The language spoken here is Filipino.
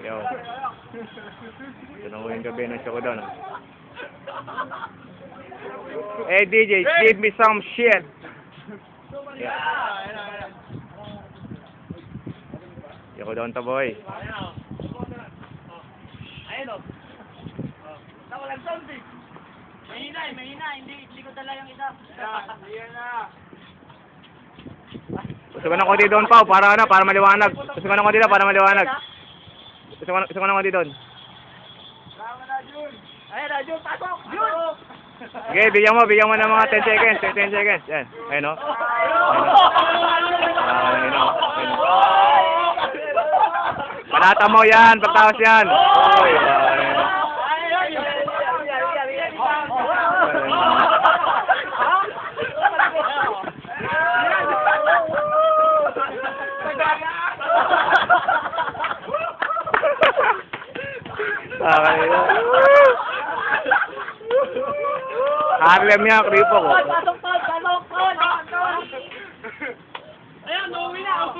Yo. Tunuhin gabi ng Choco doon. Hey DJ, give me some shit. Yeah. Choco doon to boy. Ayun o. Walang sound eh. Mahina. Hindi ko dala yung isa. Yan na. Gusto ko ng konti doon, Pao, para maliwanag. Gusto ko ng konti doon, para maliwanag. Gusto ko ng konti doon. Tama na, Jun. Ayun na, Jun. Pasok! Jun! Okay, bigyan mo ng mga 10 seconds. 10 seconds. Yan. Ayun o. Ayun o. Panata mo yan, pagtawas yan. Oy, Harlem yan, kripo ko. Pasok! Ayan, uuwi na.